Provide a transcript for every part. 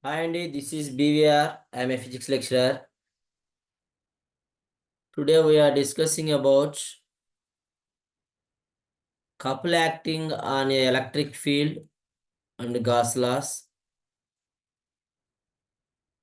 Hi Andy, this is BVR. I am a physics lecturer. Today we are discussing about couple acting on a electric field and Gauss laws.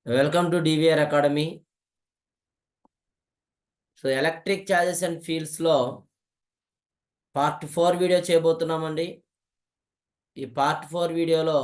Welcome to DVR Academy. So electric charges and fields లో part 4 video చేయబోతున్నామండి. ఈ part 4 వీడియోలో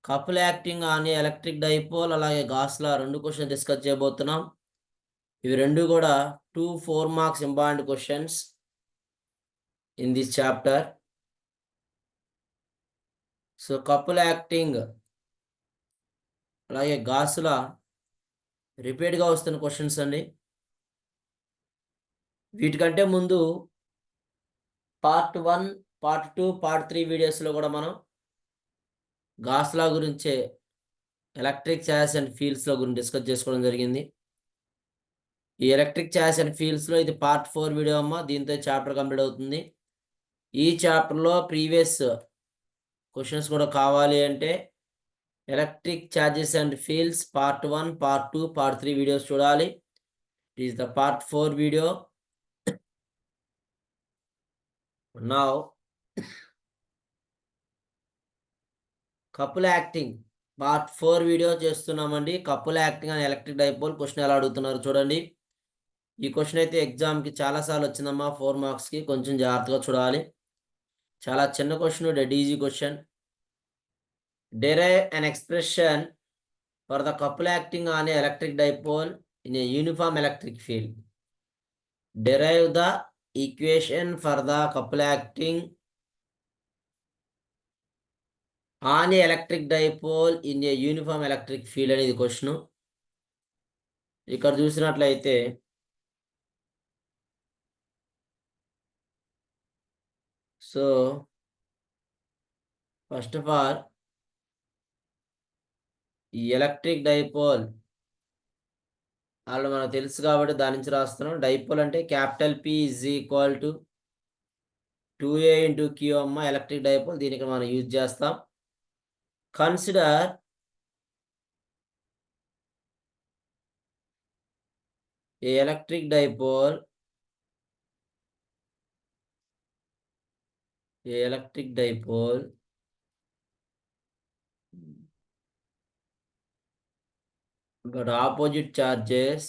couple acting on electric dipole అలాగే gas లా రెండు questions discuss చేయబోతున్నాం. ఇవి రెండు కూడా 4 marks important questions in this chapter. So couple acting అలాగే గాసుల రిపీట్గా వస్తున్న క్వశ్చన్స్ అండి. వీటికంటే ముందు పార్ట్ 1, పార్ట్ 2, పార్ట్ 3 వీడియోస్లో కూడా మనం గాసులా గురించే ఎలక్ట్రిక్ ఛార్జెస్ అండ్ ఫీల్డ్స్లో గురించి డిస్కస్ చేసుకోవడం జరిగింది. ఈ ఎలక్ట్రిక్ ఛార్జెస్ అండ్ ఫీల్డ్స్లో ఇది పార్ట్ 4 వీడియో అమ్మ. దీంతో చాప్టర్ కంప్లీట్ అవుతుంది. ఈ చాప్టర్లో ప్రీవియస్ క్వశ్చన్స్ కూడా కావాలి అంటే electric charges and fields part 1, part 2, part 3 videos చూడాలి. It is the part 4 video. Now, couple acting part 4 video చేస్తున్నామండి. కపుల్ యాక్టింగ్ అని ఎలక్ట్రిక్ డైపోల్ క్వశ్చన్ ఎలా అడుగుతున్నారు చూడండి. ఈ క్వశ్చన్ అయితే ఎగ్జామ్కి చాలాసార్లు వచ్చిందమ్మా. 4 మార్క్స్కి కొంచెం జాగ్రత్తగా చూడాలి. చాలా చిన్న question, dead easy question. Derive an expression for the couple acting on electric dipole in a uniform electric field. Derive the equation for the couple acting on electric dipole in a uniform electric field అనేది question. ఇక్కడ చూసినట్లయితే so first of all ఈ electric dipole వాళ్ళు మనకు తెలుసు కాబట్టి దాని నుంచి రాస్తున్నాం. డైపోల్ అంటే capital P is equal to 2A into Q అమ్మ. ఎలక్ట్రిక్ డైపోల్ దీనికి మనం యూజ్ చేస్తాం. Consider A electric dipole but opposite charges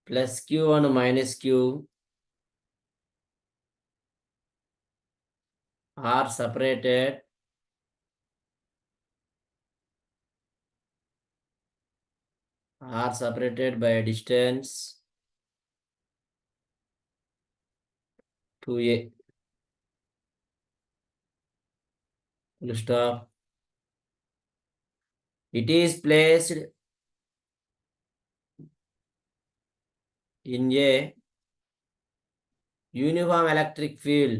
plus Q and minus Q are separated by a distance 2A. Full stop. It is placed in a uniform electric field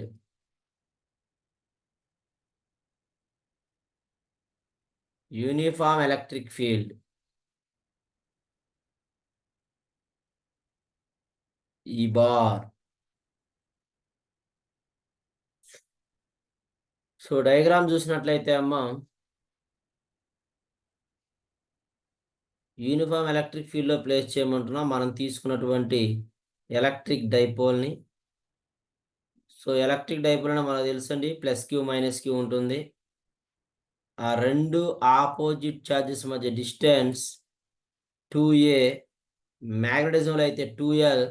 E bar. So diagram చూసినట్లయితే అమ్మ, uniform electric ఫీల్డ్లో place చేయమంటున్నాం మనం తీసుకున్నటువంటి electric డైపోల్ని. So electric dipole అంటే మనకు తెలుసండి, plus Q minus Q ఉంటుంది. ఆ రెండు ఆపోజిట్ ఛార్జెస్ మధ్య డిస్టెన్స్ 2A. మ్యాగ్నెటిజంలో అయితే 2L,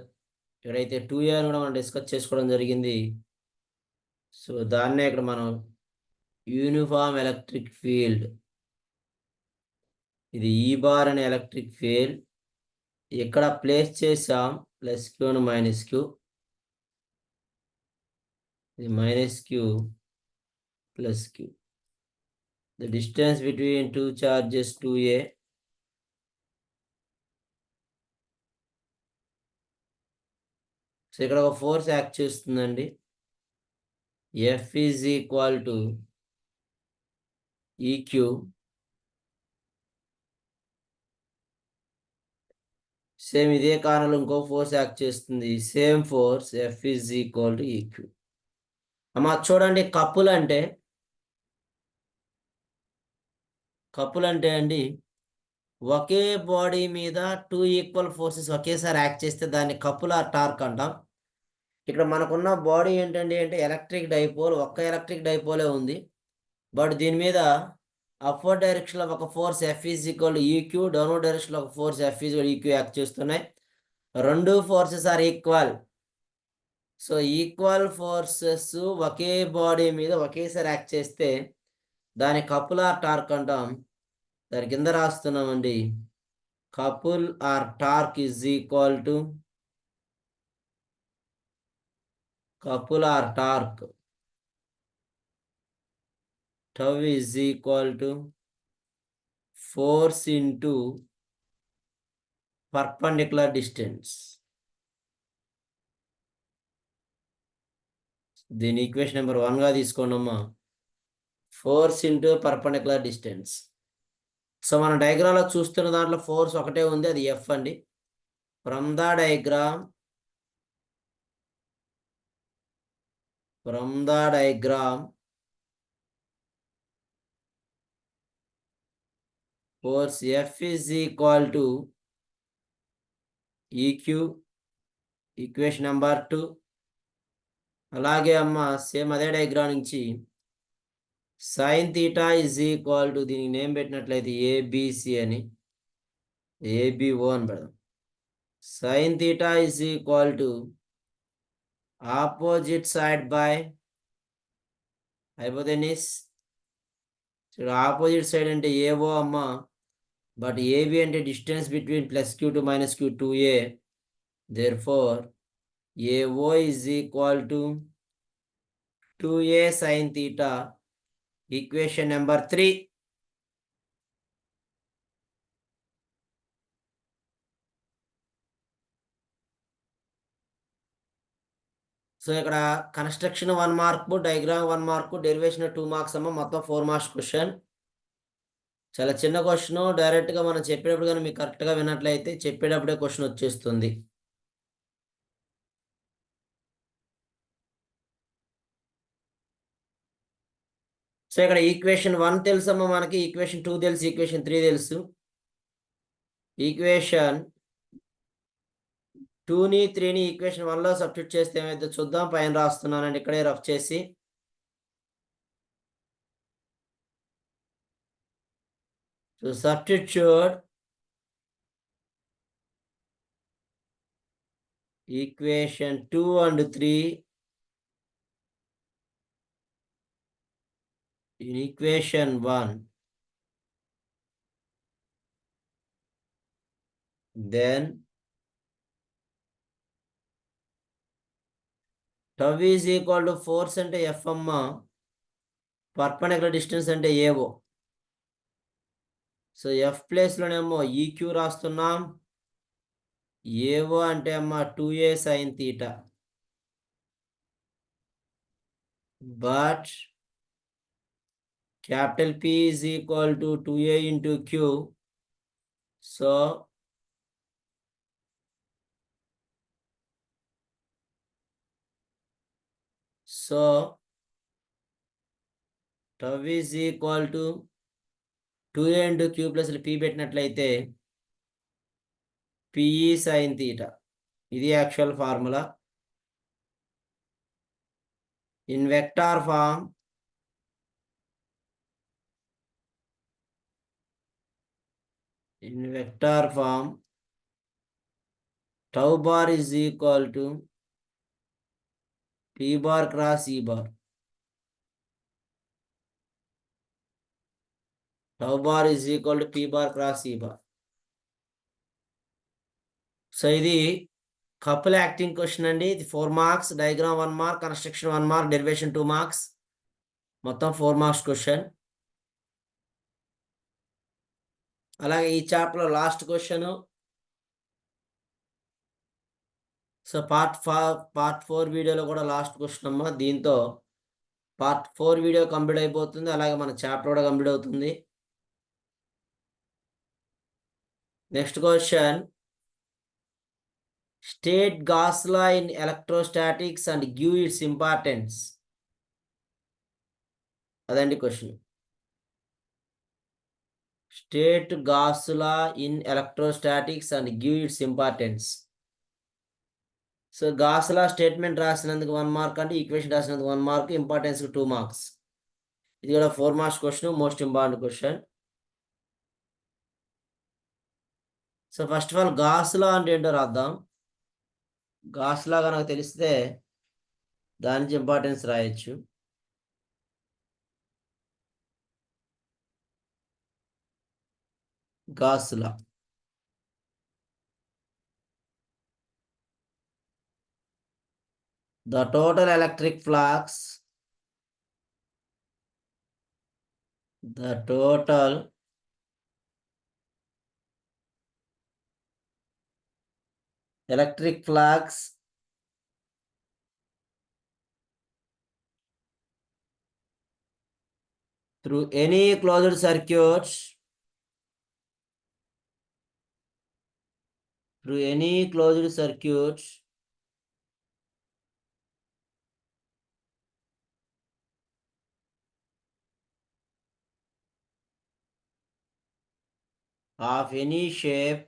ఇక్కడైతే 2A కూడా మనం డిస్కస్ చేసుకోవడం జరిగింది. సో దాన్నే ఇక్కడ మనం యూనిఫామ్ ఎలక్ట్రిక్ ఫీల్డ్, ఇది ఈ బార్ అనే ఎలక్ట్రిక్ ఫీల్డ్ ఇక్కడ ప్లేస్ చేసాం. ప్లస్ Q మైనస్ Q, ఇది minus Q plus Q. The distance between two charges 2A. So ఇక్కడ ఒక ఫోర్స్ యాక్ట్ చేస్తుందండి. F is equal to EQ same ఇదే కారణంలో ఇంకో ఫోర్స్ యాక్ట్ చేస్తుంది. Same force F is equal to EQ. అమ్మా చూడండి, couple అంటే అండి ఒకే బాడీ మీద 2 ఈక్వల్ ఫోర్సెస్ ఒకేసారి యాక్ట్ చేస్తే దాన్ని కపుల్ ఆర్ టార్క్ అంటాం. ఇక్కడ మనకున్న బాడీ ఏంటండి అంటే ఎలక్ట్రిక్ డైపోల్, ఒక్క ఎలక్ట్రిక్ డైపోలే ఉంది. బట్ దీని మీద అప్వర్డ్ డైరెక్షన్లో ఒక force F is equal to EQ, downward డైరెక్షన్లో ఒక force F is EQ act చేస్తున్నాయి. రెండు forces are equal. So equal forces ఒకే బాడీ మీద ఒకేసారి యాక్ట్ చేస్తే దాని కపుల్ ఆర్ టార్క్ అంటాం. దాని కింద రాస్తున్నామండి, couple or torque is equal to tau is equal to force into perpendicular distance. దీని ఈక్వేషన్ నెంబర్ 1గా తీసుకోండి అమ్మా, force into perpendicular distance. So మన డయాగ్రామ్లో చూస్తున్న దాంట్లో ఫోర్స్ ఒకటే ఉంది, అది F అండి. From the diagram force F is equal to EQ, equation number 2. అలాగే అమ్మ సేమ్ అదే డయాగ్రామ్ నుంచి sine theta is equal to, దీనికి నేమ్ పెట్టినట్లయితే ఏబిసి అని, ఏబిఓ అని పెడదాం. Sine theta is equal to opposite side by hypotenuse. Opposite side అంటే ఏఓ అమ్మ, బట్ ఏబి అంటే distance between +q to -q 2a. therefore AO is equal to 2a sin theta. Equation number 3. So ఇక్కడ construction 1 mark, diagram 1 mark, derivation 2 marks అమ్మ, మొత్తం 4 marks question. చాలా చిన్న question. డైరెక్ట్గా మనం చెప్పేటప్పుడు కానీ మీకు కరెక్ట్గా విన్నట్లయితే చెప్పేటప్పుడే క్వశ్చన్ వచ్చేస్తుంది. సో ఇక్కడ ఈక్వేషన్ 1 తెలుసమ్మా మనకి, ఈక్వేషన్ 2 తెలుసు, ఈక్వేషన్ 3 తెలుసు. ఈక్వేషన్ 2ని 3ని ఈక్వేషన్ 1లో సబ్స్టిట్యూట్ చేస్తే ఏమైతే చూద్దాం. పైన రాస్తున్నానండి ఇక్కడే రఫ్ చేసి. So substitute equation 2 and 3 in equation 1. Then tau is equal to force అంటే F అమ్మ, పర్పెండిక్యులర్ డిస్టెన్స్ అంటే AO. సో F ప్లేస్లోనేమో ఈక్యూ రాస్తున్నాం, AO అంటే అమ్మ 2a sin theta. But capital P is equal to 2a into q. So tau is equal to 2a into q plus p పెట్టినట్లయితే PE sin theta. ఇది actual formula. In vector form tau bar is equal to P bar cross E bar. Tau bar is equal to P bar cross E bar. So ఇది couple acting question అండి. ఇది 4 marks, diagram 1 mark, construction 1 mark, derivation 2 marks, మొత్తం 4 marks question. అలాగే ఈ చాప్టర్లో last question. So part 4 వీడియోలో కూడా last question అమ్మా. దీంతో పార్ట్ 4 వీడియో కంప్లీట్ అయిపోతుంది, అలాగే మన చాప్టర్ కూడా కంప్లీట్ అవుతుంది. Next question, State Gauss law in electrostatics and give its importance. అదండి question. State Gauss law in electrostatics and give its importance. So Gauss law statement రాసినందుకు 1 mark అంటే equation రాసినందుకు 1 mark, importance 2 marks. ఇది కూడా 4 marks question, most important question. So first of all Gauss law అంటే ఏంటో రాద్దాం. Gas లా కనుక తెలిస్తే దాని నుంచి ఇంపార్టెన్స్ రాయొచ్చు. Gas law the total electric flux through any closed circuits of any shape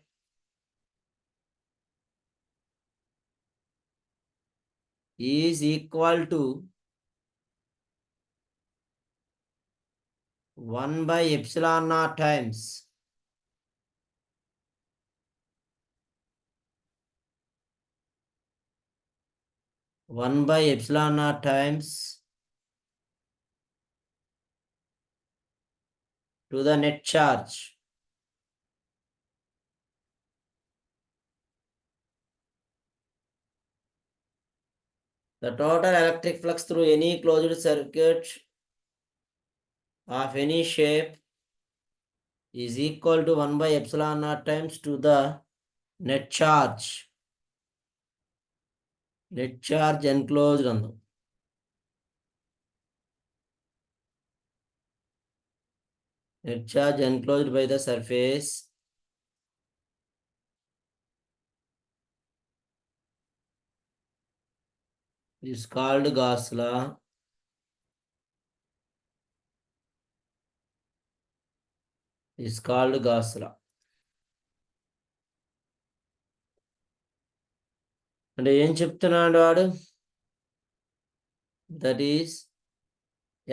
is equal to 1 by epsilon naught times 1 by epsilon naught times to the net charge. The total electric flux through any closed circuit of any shape is equal to 1 by epsilon naught times to the net charge. Net charge enclosed on them. Net charge enclosed by the surface is called Gauss law. అంటే ఏం చెప్తున్నాడు వాడు? That is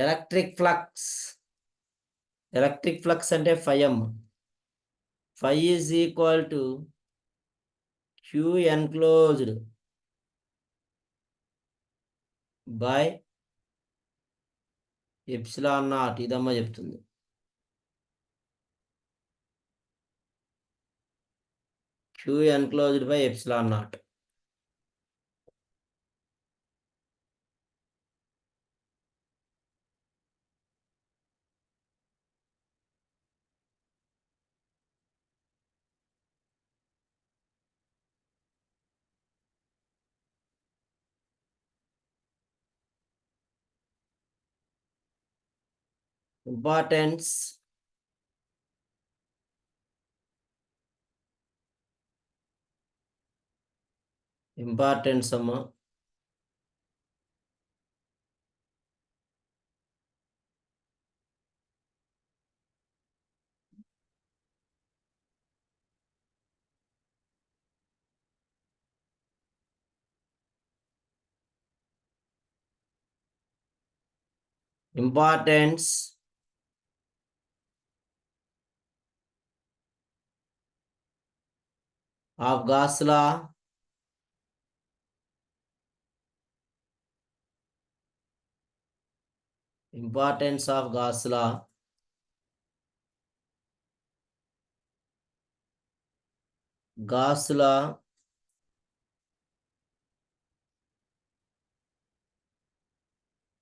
electric flux అంటే φm. Phi is equal to Q enclosed by epsilon naught. ఇదమ్మా చెప్తుంది. Q enclosed by epsilon naught. Importance అమ్మా. Importance of Gauss law. Importance of Gauss law. Gauss law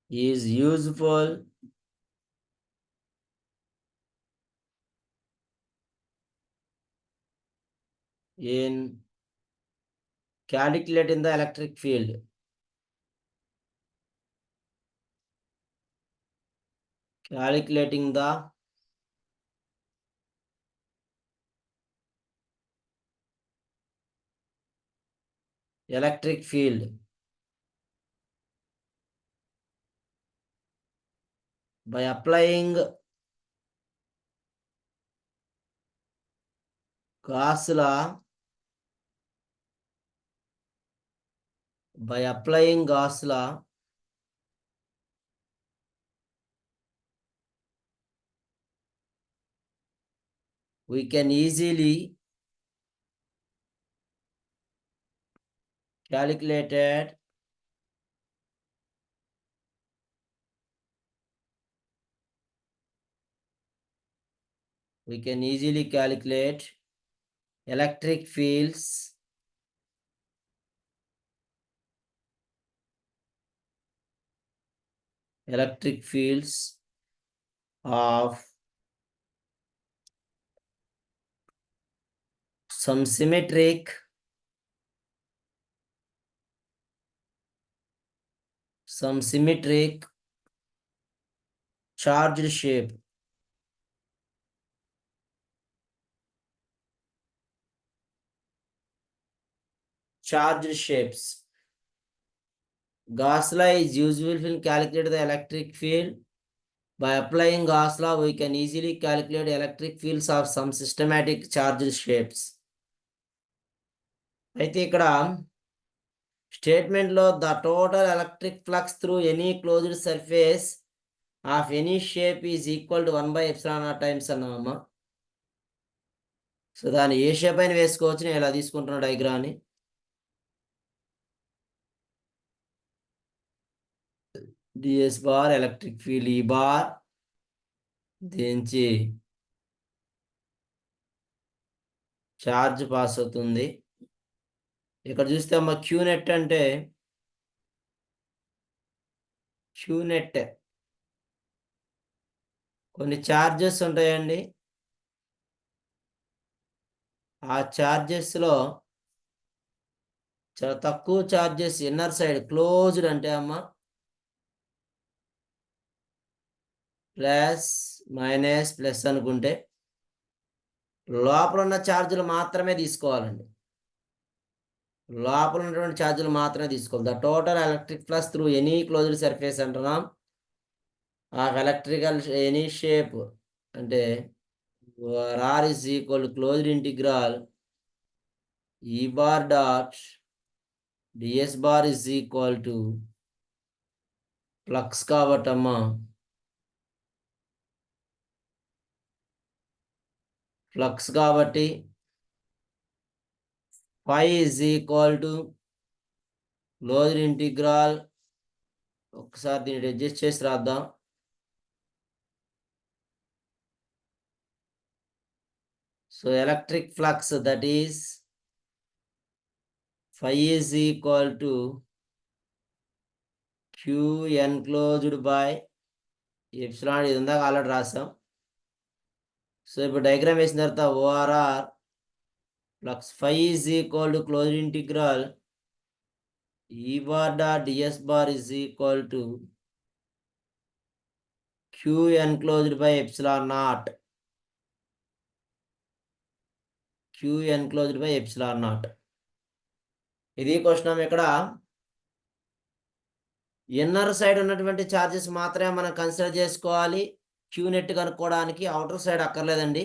is useful in calculating the electric field. Calculating the electric field by applying Gauss law, we can easily calculate electric fields of some symmetric charged shape. Charged shapes. Gauss law is useful in calculating the electric field. By applying Gauss law, we can easily calculate electric fields of some systematic charged shapes. అయితే ఇక్కడ స్టేట్మెంట్లో the total electric flux through any closed surface of any shape is equal to 1/ε0 times అన్నామమ్మా. So దాన్ని ఏ shape అయినా వేసుకోవచ్చు. నేను ఇలా తీసుకుంటున్న డయాగ్రామ్ని. DS bar electric field E bar దీనికి ఛార్జ్ పాస్ అవుతుంది. ఇక్కడ చూస్తే అమ్మ క్యూనెట్ అంటే కొన్ని ఛార్జెస్ ఉంటాయండి. ఆ ఛార్జెస్లో చాలా తక్కువ ఛార్జెస్ ఇన్నర్ సైడ్ క్లోజ్డ్ అంటే అమ్మ ప్లస్ మైనస్ ప్లస్ అనుకుంటే లోపల ఉన్న ఛార్జీలు మాత్రమే తీసుకోవాలండి. లోపల ఉన్నటువంటి ఛార్జీలు మాత్రమే తీసుకోవాలి. The total electric flux through any closed surface అంటున్నాం ఆఫ్ ఎలక్ట్రికల్ ఎనీ షేప్ అంటే or is equal closed integral E bar dot DS bar is equal to flux కాబట్టమ్మా ఫ్లక్స్ కాబట్టి phi is equal to closed integral ఒకసారి దీన్ని adjust చేసి రాద్దాం. So electric flux that is phi is equal to q enclosed by epsilon. ఇది ఉందాక already రాసాం. So ఇప్పుడు డయాగ్రామ్ వేసిన తర్వాత ఓఆర్ఆర్ flux phi is equal to closed integral E bar dot DS bar is equal to q enclosed by epsilon naught. q enclosed by epsilon naught. ఇది question. ఇక్కడ inner side ఉన్నటువంటి charges మాత్రమే మనం consider చేసుకోవాలి Q net కనుక్కోవడానికి. Outer side అక్కర్లేదండి.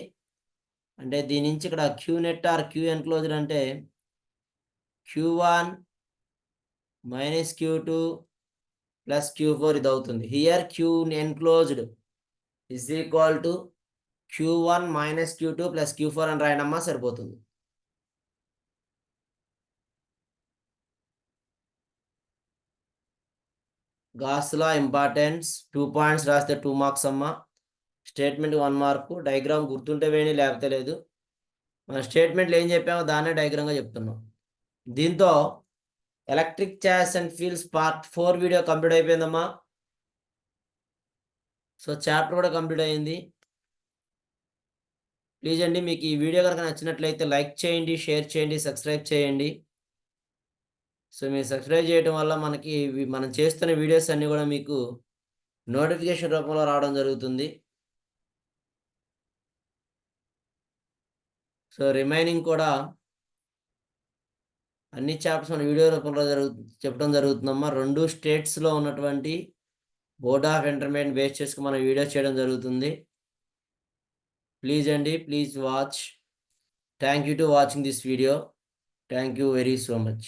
అంటే దీని నుంచి ఇక్కడ Q net or Q enclosed అంటే q1 minus q2 plus q4 ఇది అవుతుంది. Here Q enclosed is equal to q1 minus q2 plus q4 అని రాయడమ్మా సరిపోతుంది. గాస్ లా ఇంపార్టెన్స్ 2 పాయింట్స్ రాస్తే 2 మార్క్స్ అమ్మా. Statement 1 mark. డయాగ్రామ్ గుర్తుంటే వేయండి, లేకపోతే లేదు. మన స్టేట్మెంట్లు ఏం చెప్పామో దాన్నే డయాగ్రామ్గా చెప్తున్నాం. దీంతో electric charges and fields part 4 video complete అయిపోయిందమ్మా. సో చాప్టర్ కూడా కంప్లీట్ అయింది. ప్లీజ్ అండి, మీకు ఈ వీడియో కనుక నచ్చినట్లయితే లైక్ చేయండి, షేర్ చేయండి, సబ్స్క్రైబ్ చేయండి. సో మీరు సబ్స్క్రైబ్ చేయడం వల్ల మనకి మనం చేస్తున్న వీడియోస్ అన్నీ కూడా మీకు నోటిఫికేషన్ రూపంలో రావడం జరుగుతుంది. సో రిమైనింగ్ కూడా అన్ని చాప్టర్స్ మన వీడియో రూపంలో చెప్పడం జరుగుతుందమ్మా. 2 స్టేట్స్‌లో ఉన్నటువంటి బోర్డ్ ఆఫ్ ఇంటర్మీడియేట్ బేస్ చేసుకొని మనం వీడియో చేయడం జరుగుతుంది. ప్లీజ్ అండి, please watch. Thank you to watching this video. Thank you very so much.